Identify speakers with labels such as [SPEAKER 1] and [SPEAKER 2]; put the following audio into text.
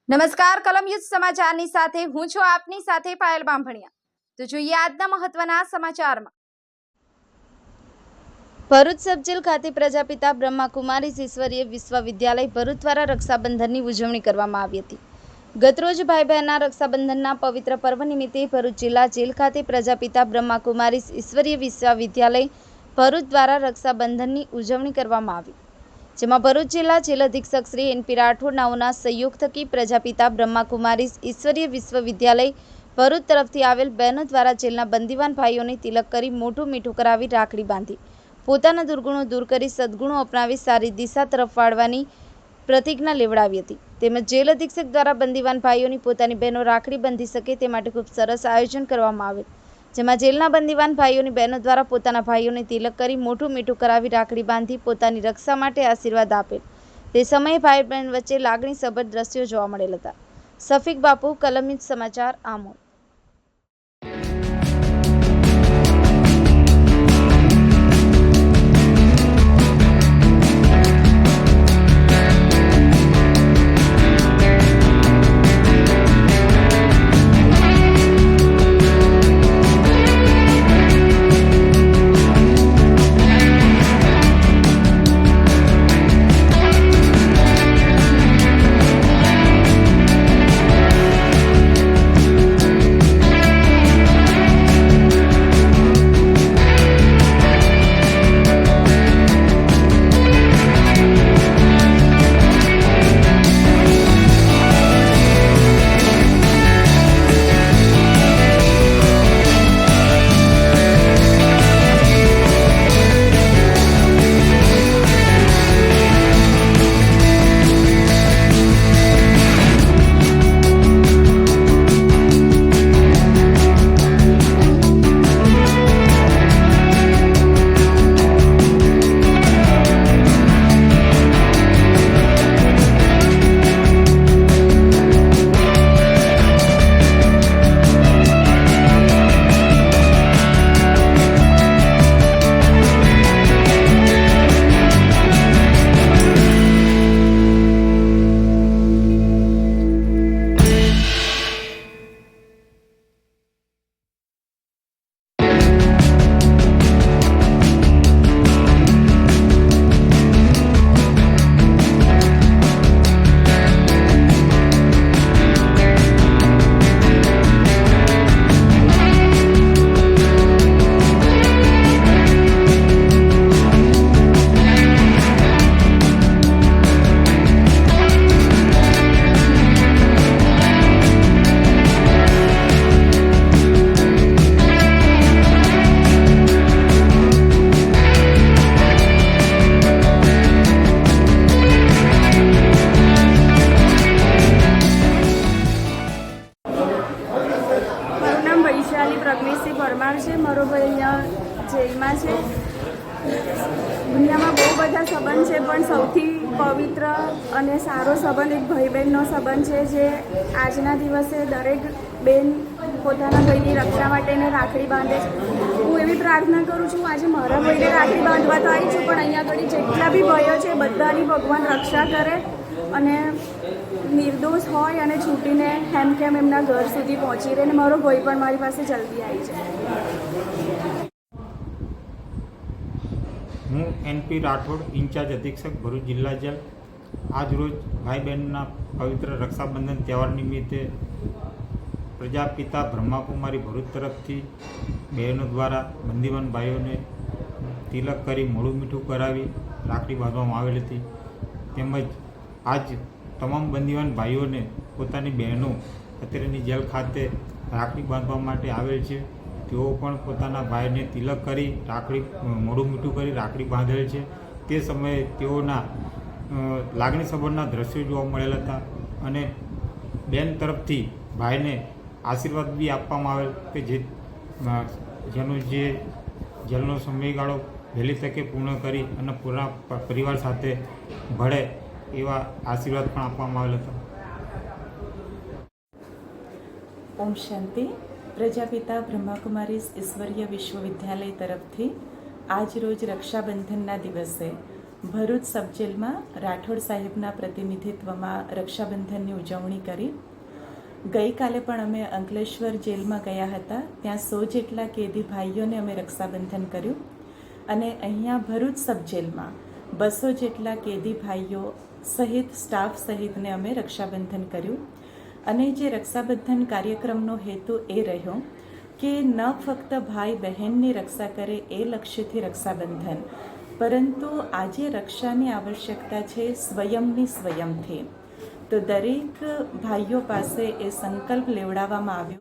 [SPEAKER 1] નમસ્કાર, કલમ યુદ્ધ સમાચારની સાથે હું છું આપની સાથે પાયલ બામભણિયા। તો જોઈએ આજના મહત્વના સમાચારમાં। ભરૂચ સબજેલ ખાતે પ્રજાપિતા બ્રહ્માકુમારી ઈશ્વરીય વિશ્વવિદ્યાલય ભરૂચ દ્વારા રક્ષાબંધનની ઉજવણી કરવામાં આવી હતી। ગતરોજ ભાઈ બહેનના રક્ષાબંધનના પવિત્ર પર્વ નિમિત્તે ભરૂચ જિલ્લા જેલ ખાતે પ્રજાપિતા બ્રહ્માકુમારી ઈશ્વરીય વિશ્વવિદ્યાલય ભરૂચ દ્વારા રક્ષાબંધનની ઉજવણી કરવામાં આવી, જેમાં ભરૂચ જિલ્લા જેલ અધિક્ષક શ્રી એનપી રાઠોડ નાઓના સહયોગ થકી પ્રજાપિતા બ્રહ્માકુમારી ઈશ્વરીય વિશ્વવિદ્યાલય ભરૂચ તરફથી આવેલ બહેનો દ્વારા જેલના બંદીવાન ભાઈઓને તિલક કરી મોઢું મીઠું કરાવી રાખડી બાંધી પોતાના દુર્ગુણો દૂર કરી સદગુણો અપનાવી સારી દિશા તરફ વાળવાની પ્રતિજ્ઞા લેવડાવી હતી। તેમજ જેલ અધિક્ષક દ્વારા બંદીવાન ભાઈઓની પોતાની બહેનો રાખડી બાંધી શકે તે માટે ખૂબ સરસ આયોજન કરવામાં આવેલ, જેમાં જેલના બંદીવાન ભાઈઓની બહેનો દ્વારા પોતાના ભાઈઓને તિલક કરી મોઢું મીઠું કરાવી રાખડી બાંધી પોતાની રક્ષા માટે આશીર્વાદ આપેલ। તે સમયે ભાઈ બહેન વચ્ચે લાગણીસભર દ્રશ્યો જોવા મળેલ હતા। સફીક બાપુ, કલમ યુદ્ધ સમાચાર, આમોદ।
[SPEAKER 2] મારો ભાઈ અહીંયા જેલમાં છે। દુનિયામાં બહુ બધા સંબંધ છે, પણ સૌથી પવિત્ર અને સારો સંબંધ એક ભાઈ બહેનનો સંબંધ છે, જે આજના દિવસે દરેક બેન પોતાના ભાઈની રક્ષા માટેને રાખડી બાંધે છે। હું એવી પ્રાર્થના કરું છું, આજે મારા ભાઈને રાખડી બાંધવા તો આવી છું, પણ અહીંયા આગળ જેટલા બી ભાઈઓ છે બધાની ભગવાન રક્ષા કરે અને નિર્દોષ હોય અને છૂટીને હેમખેમ એમના ઘર સુધી પહોંચી રહે, અને મારો ભાઈ પણ મારી પાસે જલ્દી આવી જાય।
[SPEAKER 3] હું એનપી રાઠોડ, ઇન્ચાર્જ અધિક્ષક ભરૂચ જિલ્લા જેલ। આજ રોજ ભાઈ બહેનના પવિત્ર રક્ષાબંધન તહેવાર નિમિત્તે પ્રજાપિતા બ્રહ્માકુમારી ભરૂચ તરફથી બહેનો દ્વારા બંદીવાન ભાઈઓને તિલક કરી મોઢું મીઠું કરાવી રાખડી બાંધવામાં આવેલી હતી। તેમજ આજ તમામ બંદીવાન ભાઈઓને પોતાની બહેનો અત્યારેની જેલ ખાતે રાખડી બાંધવા માટે આવેલ છે। તેઓ પણ પોતાના ભાઈને તિલક કરી રાખડી મોઢું મીઠું કરી રાખડી બાંધેલ છે। તે સમયે તેઓના લાગણીસભરના દ્રશ્યો જોવા મળેલ હતા અને બેન તરફથી ભાઈને આશીર્વાદ બી આપવામાં આવેલ કે જેનું જે જેલનો સમયગાળો વહેલી તકે પૂર્ણ કરી અને પૂરા પરિવાર સાથે ભળે એવા આશીર્વાદ પણ આપવામાં આવેલ હતા।
[SPEAKER 4] ઓમ શાંતિ। પ્રજાપિતા બ્રહ્માકુમારી ઈશ્વરીય વિશ્વવિદ્યાલય તરફથી આજ રોજ રક્ષાબંધનના દિવસે ભરૂચ સબજેલમાં રાઠોડ સાહેબના પ્રતિનિધિત્વમાં રક્ષાબંધનની ઉજવણી કરી. ગઈકાલે પણ અમે અંકલેશ્વર જેલમાં ગયા હતા. ત્યાં 100 જેટલા કેદી ભાઈઓને અમે રક્ષાબંધન કર્યું અને અહીંયા ભરૂચ સબજેલમાં 200 જેટલા કેદી ભાઈઓ સહિત સ્ટાફ સહિતને અમે રક્ષાબંધન કર્યું. અને જે રક્ષાબંધન કાર્યક્રમનો હેતુ એ રહ્યો કે ન ફક્ત ભાઈ બહેનની રક્ષા કરે એ લક્ષ્યથી રક્ષાબંધન, પરંતુ આજે રક્ષાની આવશ્યકતા છે સ્વયંથી. તો દરેક ભાઈઓ પાસે એ સંકલ્પ લેવડાવવામાં આવ્યો